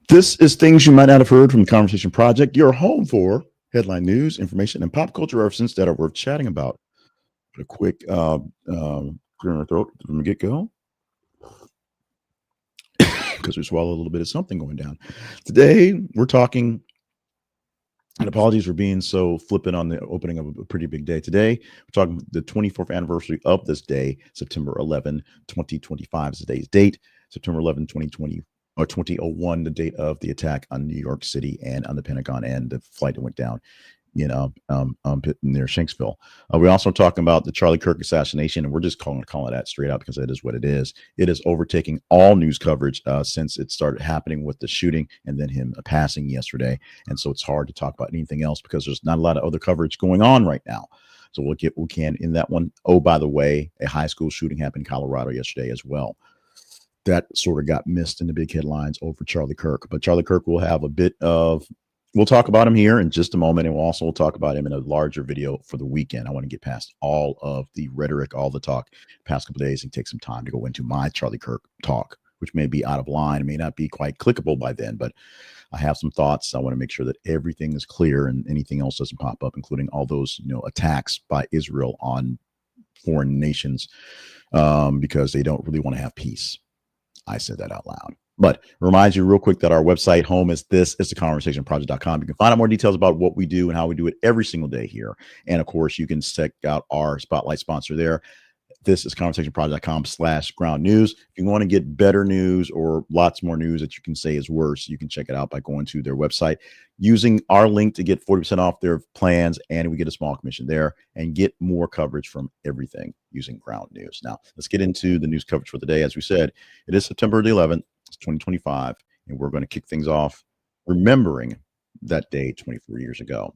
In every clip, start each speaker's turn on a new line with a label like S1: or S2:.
S1: This is things you might not have heard from the Conversation Project, your home for headline news, information, and pop culture references that are worth chatting about. A quick clear in our throat from the get go because we swallowed a little bit of something going down. Today, we're talking, and apologies for being so flippant on the opening of a pretty big day. Today, we're talking the 24th anniversary of this day, September 11, 2025 is today's date. September 11, 2020. Or 2001, the date of the attack on New York City and on the Pentagon and the flight that went down, near Shanksville. We're also talking about the Charlie Kirk assassination, and we're just calling that straight out because that is what it is. It is overtaking all news coverage since it started happening with the shooting and then him passing yesterday. And so it's hard to talk about anything else because there's not a lot of other coverage going on right now. So we'll get what we can in that one. Oh, by the way, a high school shooting happened in Colorado yesterday as well. That sort of got missed in the big headlines over Charlie Kirk. But Charlie Kirk will have a bit of, we'll talk about him here in just a moment. And we'll also talk about him in a larger video for the weekend. I want to get past all of the rhetoric, all the talk past couple of days and take some time to go into my Charlie Kirk talk, which may be out of line, may not be quite clickable by then, but I have some thoughts. I want to make sure that everything is clear and anything else doesn't pop up, including all those, attacks by Israel on foreign nations because they don't really want to have peace. I said that out loud. But remind you real quick that our website home is theconversationproject.com. You can find out more details about what we do and how we do it every single day here. And of course, you can check out our spotlight sponsor there. This is conversationproject.com/ground news. If you want to get better news or lots more news that you can say is worse, you can check it out by going to their website, using our link to get 40% off their plans, and we get a small commission there and get more coverage from everything using ground news. Now, let's get into the news coverage for the day. As we said, it is September the 11th, it's 2025, and we're going to kick things off remembering that day 24 years ago.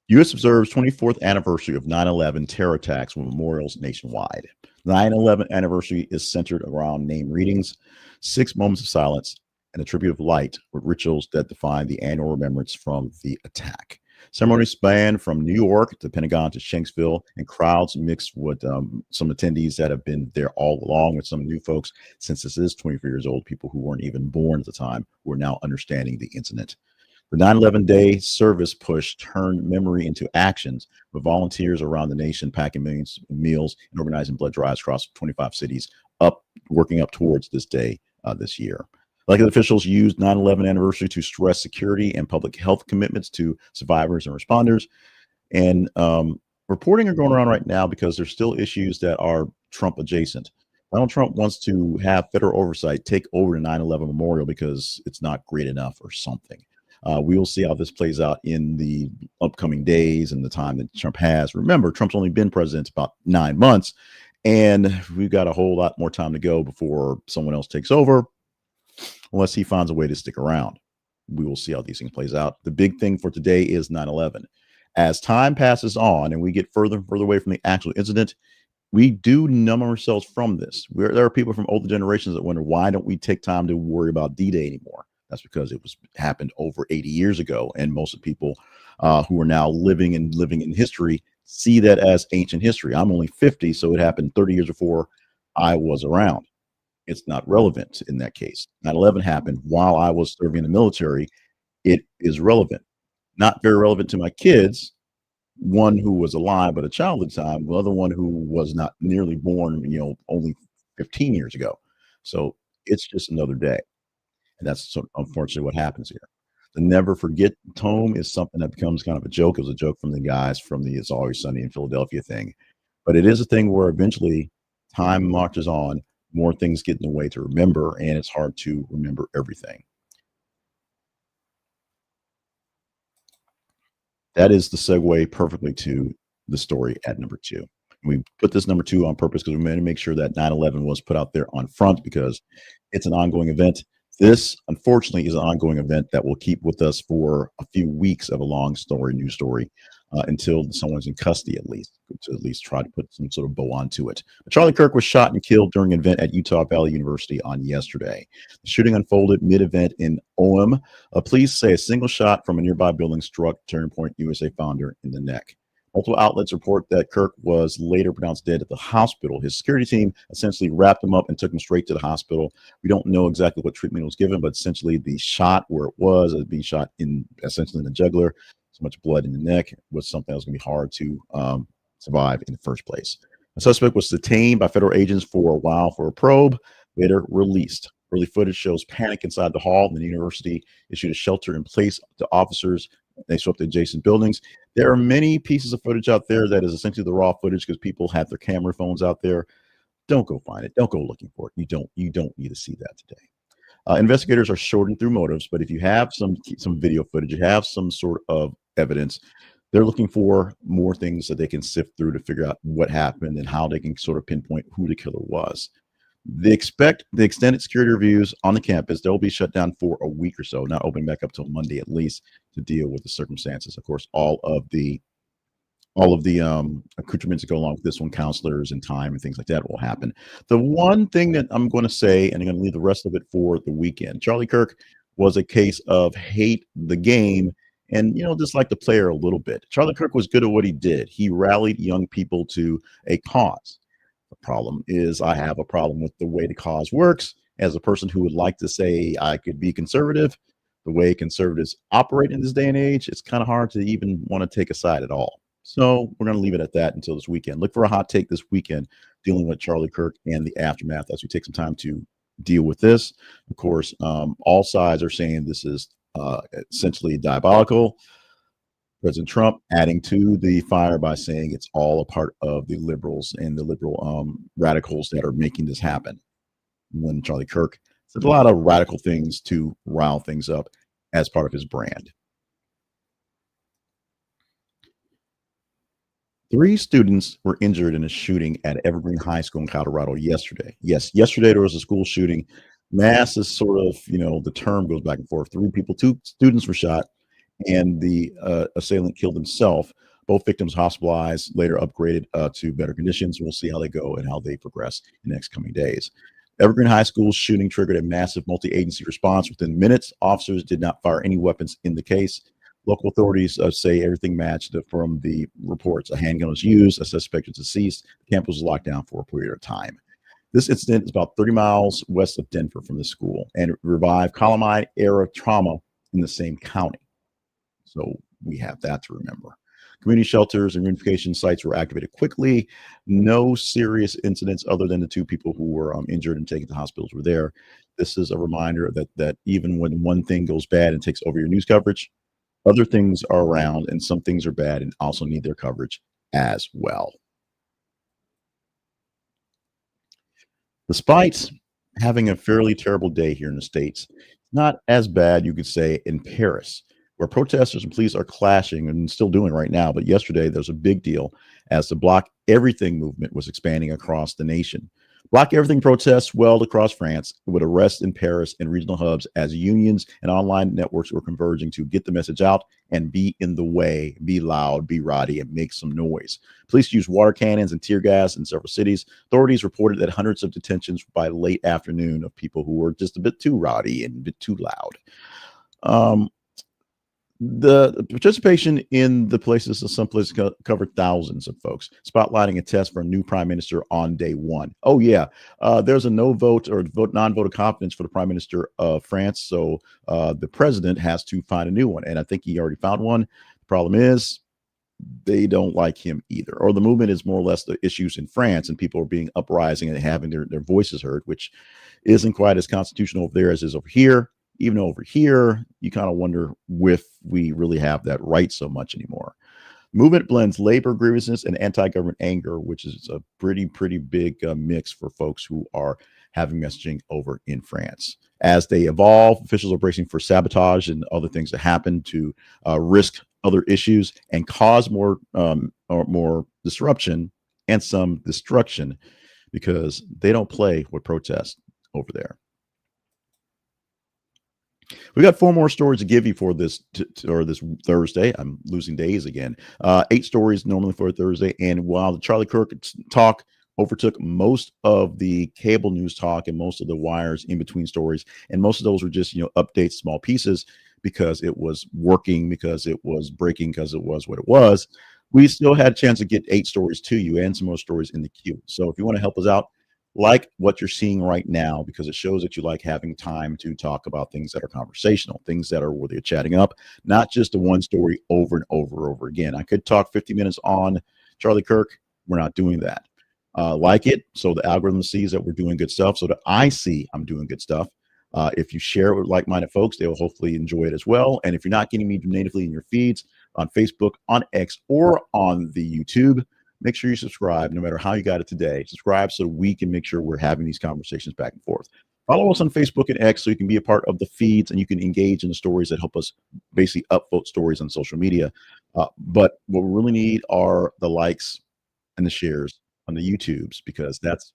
S1: U.S. observes 24th anniversary of 9/11 terror attacks with memorials nationwide. 9/11 anniversary is centered around name readings, 6 moments of silence, and a tribute of light with rituals that define the annual remembrance from the attack. Ceremonies span from New York to Pentagon to Shanksville, and crowds mixed with some attendees that have been there all along with some new folks since this is 24 years old, people who weren't even born at the time who are now understanding the incident. The 9/11 Day service push turned memory into actions with volunteers around the nation packing millions of meals and organizing blood drives across 25 cities, working up towards this day this year. Elected officials used 9/11 anniversary to stress security and public health commitments to survivors and responders. And reporting are going around right now because there's still issues that are Trump adjacent. Donald Trump wants to have federal oversight take over the 9/11 memorial because it's not great enough or something. We will see how this plays out in the upcoming days and the time that Trump has. Remember, Trump's only been president about 9 months, and we've got a whole lot more time to go before someone else takes over, unless he finds a way to stick around. We will see how these things plays out. The big thing for today is 9/11. As time passes on and we get further and further away from the actual incident, we do numb ourselves from this. There are people from older generations that wonder, why don't we take time to worry about D-Day anymore? That's because it happened over 80 years ago, and most of the people who are now living in history see that as ancient history. I'm only 50, so it happened 30 years before I was around. It's not relevant in that case. 9/11 happened while I was serving in the military. It is relevant. Not very relevant to my kids, one who was alive but a child at the time, the other one who was not nearly born, only 15 years ago. So it's just another day. And that's unfortunately what happens here. The never forget tome is something that becomes kind of a joke. It was a joke from the guys from the It's Always Sunny in Philadelphia thing. But it is a thing where eventually time marches on, more things get in the way to remember, and it's hard to remember everything. That is the segue perfectly to the story at number 2. We put this number 2 on purpose because we wanted to make sure that 9/11 was put out there on front because it's an ongoing event. This, unfortunately, is an ongoing event that will keep with us for a few weeks of a long news story, until someone's in custody, at least try to put some sort of bow onto it. But Charlie Kirk was shot and killed during an event at Utah Valley University on yesterday. The shooting unfolded mid-event in OM. Police say a single shot from a nearby building struck Turning Point USA founder in the neck. Multiple outlets report that Kirk was later pronounced dead at the hospital. His security team essentially wrapped him up and took him straight to the hospital. We don't know exactly what treatment was given, but essentially the shot where it was being shot in essentially in the jugular, so much blood in the neck, was something that was going to be hard to survive in the first place. The suspect was detained by federal agents for a while for a probe, later released. Early footage shows panic inside the hall, and the university issued a shelter in place to officers. They swept the adjacent buildings. There are many pieces of footage out there that is essentially the raw footage because people have their camera phones out there. Don't go find it. Don't go looking for it. You don't need to see that today. Investigators are sorting through motives, but if you have some video footage, you have some sort of evidence, they're looking for more things that they can sift through to figure out what happened and how they can sort of pinpoint who the killer was. They expect the extended security reviews on the campus. They'll be shut down for a week or so, not opening back up till Monday at least, to deal with the circumstances. Of course, all of the accoutrements that go along with this one, counselors and time and things like that, will happen. The one thing that I'm going to say, and I'm going to leave the rest of it for the weekend, Charlie Kirk was a case of hate the game and, dislike the player a little bit. Charlie Kirk was good at what he did. He rallied young people to a cause. The problem is I have a problem with the way the cause works. As a person who would like to say I could be conservative, the way conservatives operate in this day and age, it's kind of hard to even want to take a side at all. So we're going to leave it at that until this weekend. Look for a hot take this weekend dealing with Charlie Kirk and the aftermath as we take some time to deal with this. Of course, all sides are saying this is essentially diabolical. President Trump adding to the fire by saying it's all a part of the liberals and the liberal radicals that are making this happen. When Charlie Kirk said a lot of radical things to rile things up as part of his brand. 3 students were injured in a shooting at Evergreen High School in Colorado yesterday. Yes, yesterday there was a school shooting. Mass is sort of, the term goes back and forth. 2 students were shot, and the assailant killed himself. Both victims hospitalized, later upgraded to better conditions. We'll see how they go and how they progress in the next coming days. Evergreen High School's shooting triggered a massive multi-agency response. Within minutes, officers did not fire any weapons in the case. Local authorities say everything matched from the reports. A handgun was used, a suspect was deceased. The campus was locked down for a period of time. This incident is about 30 miles west of Denver from the school, and it revived Columbine-era trauma in the same county. So we have that to remember. Community shelters and reunification sites were activated quickly. No serious incidents other than the 2 people who were injured and taken to hospitals were there. This is a reminder that even when one thing goes bad and takes over your news coverage, other things are around, and some things are bad and also need their coverage as well. Despite having a fairly terrible day here in the States, not as bad, you could say, in Paris, where protesters and police are clashing and still doing right now. But yesterday, there was a big deal as the Block Everything movement was expanding across the nation. Block Everything protests swelled across France with arrests in Paris and regional hubs as unions and online networks were converging to get the message out and be in the way, be loud, be rowdy, and make some noise. Police used water cannons and tear gas in several cities. Authorities reported that hundreds of detentions by late afternoon of people who were just a bit too rowdy and a bit too loud. The participation in the places of some places covered thousands of folks, spotlighting a test for a new prime minister on day one. Oh, yeah. There's a non-vote of confidence for the prime minister of France. So the president has to find a new one. And I think he already found one. The problem is they don't like him either. Or the movement is more or less the issues in France, and people are being uprising and having their voices heard, which isn't quite as constitutional over there as is over here. Even over here, you kind of wonder if we really have that right so much anymore. Movement blends labor grievances and anti-government anger, which is a pretty big mix for folks who are having messaging over in France. As they evolve, officials are bracing for sabotage and other things that happen to risk other issues and cause more disruption and some destruction, because they don't play with protest over there. We got 4 more stories to give you for this this Thursday. I'm losing days again. 8 stories normally for a Thursday. And while the Charlie Kirk talk overtook most of the cable news talk and most of the wires in between stories, and most of those were just updates, small pieces, because it was working, because it was breaking, because it was what it was. we still had a chance to get 8 stories to you and some more stories in the queue. So if you want to help us out, like what you're seeing right now, because it shows that you like having time to talk about things that are conversational, things that are worthy of chatting up, not just the one story over and over and over again. I could talk 50 minutes on Charlie Kirk. We're not doing that. Like it so the algorithm sees that we're doing good stuff, so that I see I'm doing good stuff. If you share it with like-minded folks, they will hopefully enjoy it as well. And if you're not getting me natively in your feeds on Facebook, on X, or on the YouTube, make sure you subscribe no matter how you got it today. Subscribe so we can make sure we're having these conversations back and forth. Follow us on Facebook and X so you can be a part of the feeds and you can engage in the stories that help us basically upvote stories on social media. But what we really need are the likes and the shares on the YouTubes, because that's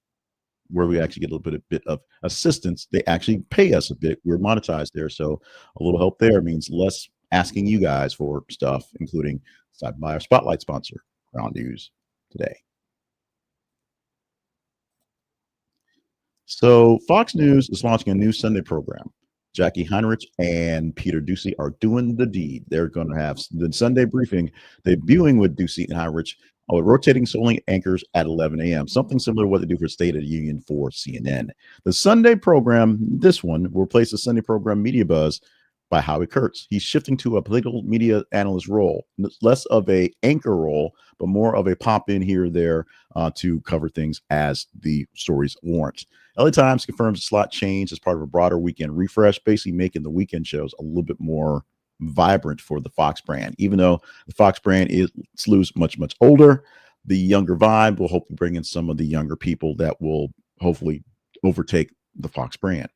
S1: where we actually get a little bit of assistance. They actually pay us a bit. We're monetized there. So a little help there means less asking you guys for stuff, including by our spotlight sponsor, Ground News today. So Fox News is launching a new Sunday program. Jacqui, Heinrich, and Peter Doocy are doing the deed. They're going to have the Sunday briefing, debuting with Doocy and Heinrich, rotating solely anchors at 11 a.m., something similar to what they do for State of the Union for CNN. The Sunday program, this one, will replace the Sunday program Media Buzz by Howie Kurtz. He's shifting to a political media analyst role, less of a anchor role, but more of a pop in here or there to cover things as the stories warrant. LA Times confirms the slot change as part of a broader weekend refresh, basically making the weekend shows a little bit more vibrant for the Fox brand. Even though the Fox brand is Slew's much older, the younger vibe will hopefully bring in some of the younger people that will hopefully overtake the Fox brand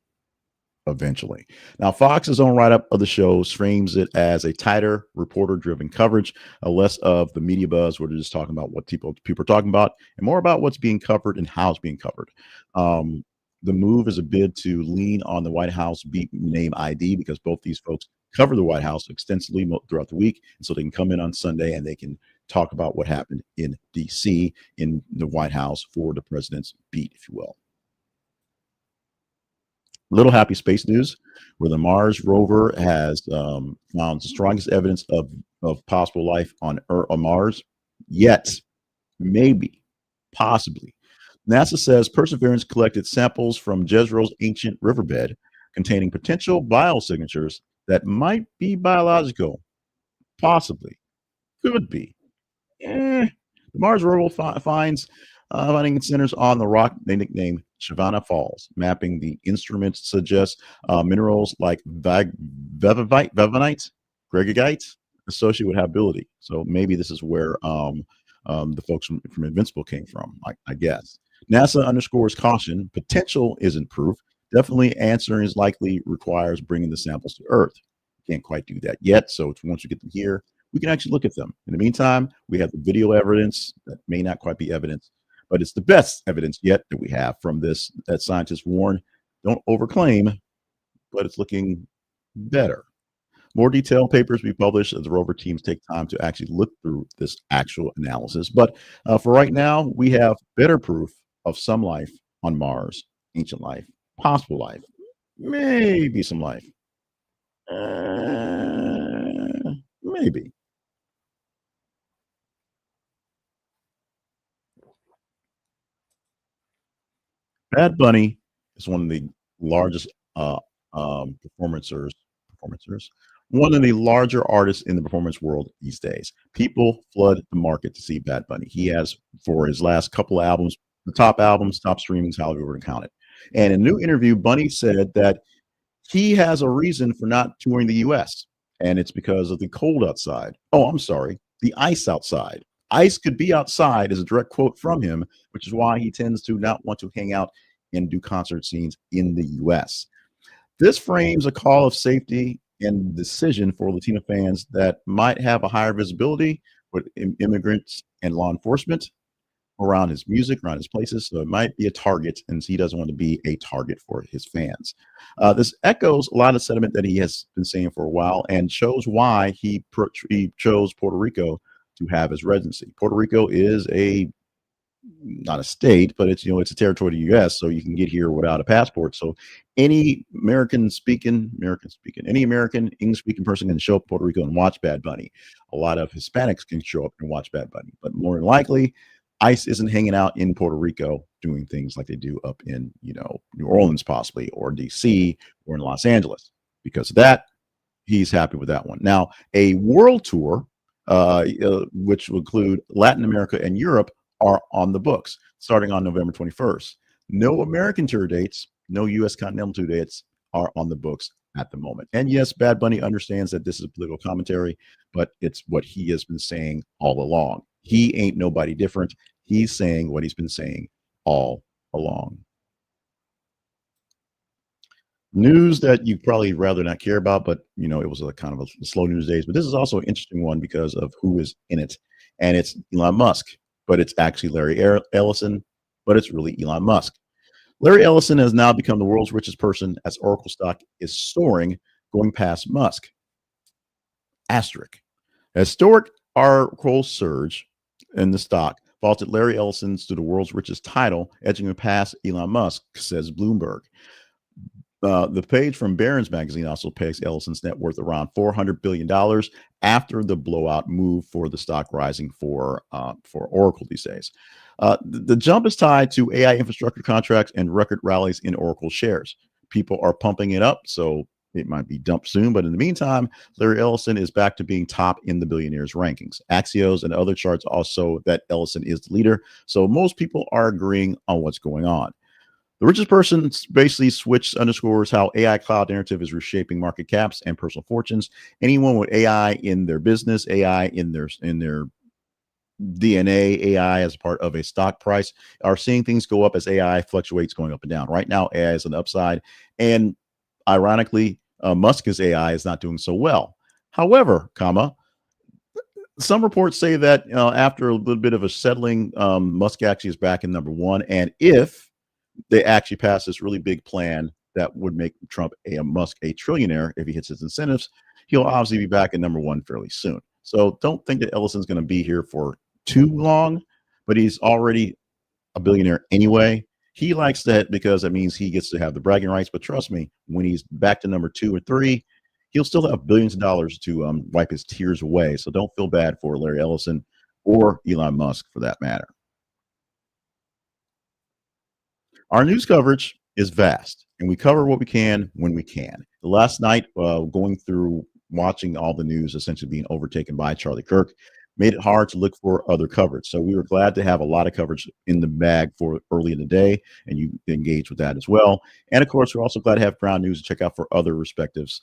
S1: eventually. Now, Fox's own write-up of the shows frames it as a tighter, reporter-driven coverage, less of the media buzz where they're just talking about what people are talking about, and more about what's being covered and how it's being covered. The move is a bid to lean on the White House beat name ID, because both these folks cover the White House extensively throughout the week, and so they can come in on Sunday and they can talk about what happened in D.C. in the White House for the president's beat, if you will. Little happy space news, where the Mars rover has found the strongest evidence of possible life on Mars yet. Maybe, possibly. NASA says Perseverance collected samples from Jezreel's ancient riverbed containing potential biosignatures that might be biological. Possibly. Could be. The Mars rover finds finding centers on the rock they nicknamed Shavana Falls. Mapping the instrument suggests minerals like vevanite, gregagite associated with habitability. So maybe this is where the folks from Invincible came from, I guess. NASA underscores caution. Potential isn't proof. Definitely answering is likely requires bringing the samples to Earth. Can't quite do that yet. So once we get them here, we can actually look at them. In the meantime, we have the video evidence that may not quite be evidence, but it's the best evidence yet that we have from this, that scientists warn, don't overclaim, but it's looking better. More detailed papers will be published as the rover teams take time to actually look through this actual analysis. But for right now, we have better proof of some life on Mars, ancient life, possible life, maybe some life. Maybe. Bad Bunny is one of the largest performers, one of the larger artists in the performance world these days. People flood the market to see Bad Bunny. He has, for his last couple of albums, the top albums, top streamings, however you want to count it. And in a new interview, Bunny said that he has a reason for not touring the US, and it's because of the cold outside. Oh, I'm sorry, the ice outside. Ice could be outside is a direct quote from him, which is why he tends to not want to hang out and do concert scenes in the US. This frames a call of safety and decision for Latino fans that might have a higher visibility with immigrants and law enforcement around his music, around his places. So it might be a target, and he doesn't want to be a target for his fans. This echoes a lot of sentiment that he has been saying for a while, and shows why he chose Puerto Rico to have his residency. Puerto Rico is a not a state, but it's it's a territory of the U.S. So you can get here without a passport. So any American speaking, any American English speaking person can show up in Puerto Rico and watch Bad Bunny. A lot of Hispanics can show up and watch Bad Bunny, but more than likely, ICE isn't hanging out in Puerto Rico doing things like they do up in New Orleans, possibly, or D.C. or in Los Angeles. Because of that, he's happy with that one. Now, a world tour, which will include Latin America and Europe, are on the books starting on November 21st. No American tour dates, no U.S. continental tour dates are on the books at the moment. And yes, Bad Bunny understands that this is political commentary, but it's what he has been saying all along. He ain't nobody different. He's saying what he's been saying all along. News that you probably rather not care about, but it was a kind of a slow news days. But this is also an interesting one because of who is in it, and it's Elon Musk, but it's actually Ellison, but it's really Elon Musk. Larry Ellison has now become the world's richest person as Oracle stock is soaring, going past Musk. Asterisk. A historic Oracle surge in the stock vaulted Larry Ellison to the world's richest title, edging him past Elon Musk, says Bloomberg. The page from Barron's magazine also pegs Ellison's net worth around $400 billion after the blowout move for the stock rising for Oracle these days. The jump is tied to AI infrastructure contracts and record rallies in Oracle shares. People are pumping it up, so it might be dumped soon. But in the meantime, Larry Ellison is back to being top in the billionaires rankings. Axios and other charts also that Ellison is the leader. So most people are agreeing on what's going on. The richest person basically switch underscores how AI cloud narrative is reshaping market caps and personal fortunes. Anyone with AI in their business, AI in their DNA, AI as part of a stock price, are seeing things go up as AI fluctuates going up and down. Right now, AI is on the upside, and ironically, Musk's AI is not doing so well. However, some reports say that after a little bit of a settling, Musk actually is back in number one, and if they actually pass this really big plan that would make Musk a trillionaire if he hits his incentives, he'll obviously be back at number one fairly soon. So don't think that Ellison's going to be here for too long, but he's already a billionaire anyway. He likes that because that means he gets to have the bragging rights. But trust me, when he's back to number 2 or 3, he'll still have billions of dollars to wipe his tears away. So don't feel bad for Larry Ellison or Elon Musk for that matter. Our news coverage is vast, and we cover what we can when we can. Last night, going through watching all the news essentially being overtaken by Charlie Kirk made it hard to look for other coverage. So we were glad to have a lot of coverage in the bag for early in the day, and you engage with that as well. And of course, we're also glad to have ground news to check out for other respectives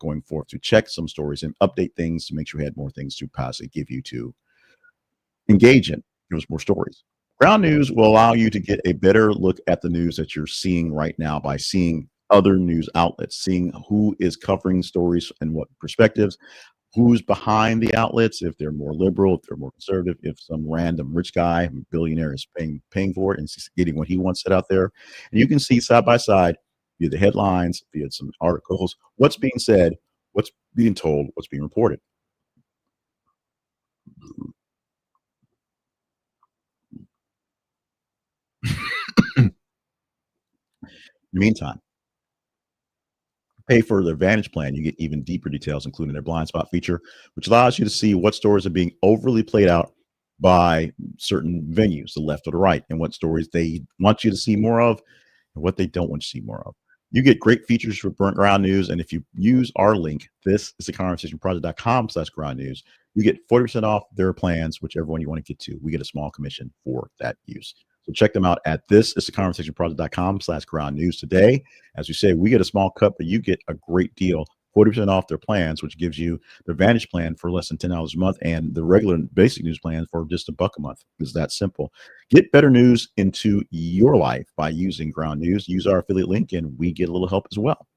S1: going forth to check some stories and update things to make sure we had more things to possibly give you to engage in. Give us more stories. Ground news will allow you to get a better look at the news that you're seeing right now by seeing other news outlets, seeing who is covering stories and what perspectives, who's behind the outlets, if they're more liberal, if they're more conservative, if some random rich guy, billionaire is paying for it and getting what he wants set out there. And you can see side by side via the headlines, via some articles, what's being said, what's being told, what's being reported. In the meantime, pay for their Advantage plan, you get even deeper details, including their blind spot feature, which allows you to see what stories are being overly played out by certain venues, the left or the right, and what stories they want you to see more of and what they don't want you to see more of. You get great features for Burnt Ground News. And if you use our link, this is the conversationproject.com/ground news, you get 40% off their plans, whichever one you want to get to. We get a small commission for that use. So check them out at this is the conversationproject.com/ground news today. As we say, we get a small cut, but you get a great deal. 40% off their plans, which gives you the Advantage plan for less than $10 a month and the regular basic news plan for just $1 a month. It's that simple. Get better news into your life by using Ground News. Use our affiliate link and we get a little help as well.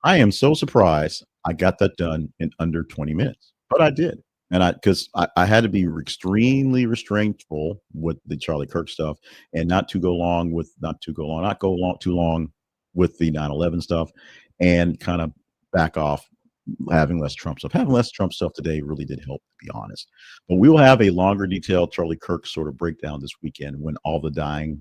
S1: I am so surprised I got that done in under 20 minutes, but I did. And I had to be extremely restraintful with the Charlie Kirk stuff and not go long too long with the 9/11 stuff and kind of back off having less Trump stuff. Having less Trump stuff today really did help, to be honest. But we will have a longer, detailed Charlie Kirk sort of breakdown this weekend when all the dying,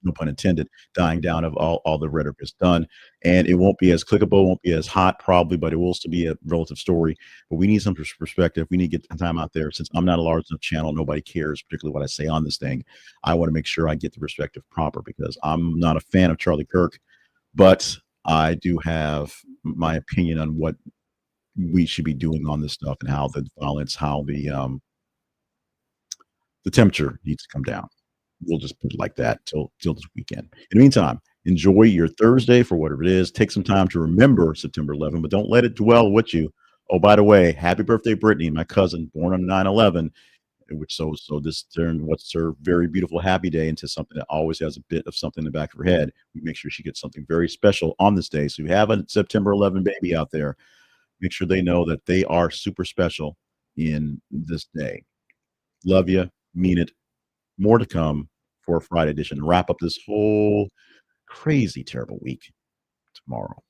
S1: no pun intended, dying down of all the rhetoric is done. And it won't be as clickable, won't be as hot probably, but it will still be a relative story. But we need some perspective. We need to get the time out there. Since I'm not a large enough channel, nobody cares, particularly what I say on this thing. I want to make sure I get the perspective proper because I'm not a fan of Charlie Kirk, but I do have my opinion on what we should be doing on this stuff and how the violence, how the temperature needs to come down. We'll just put it like that till this weekend. In the meantime, enjoy your Thursday for whatever it is. Take some time to remember September 11th, but don't let it dwell with you. Oh, by the way, happy birthday, Brittany, my cousin, born on 9/11. Which so this turned what's her very beautiful happy day into something that always has a bit of something in the back of her head. We make sure she gets something very special on this day. So you have a September 11 baby out there. Make sure they know that they are super special in this day. Love you, mean it. More to come for a Friday edition. Wrap up this whole crazy, terrible week tomorrow.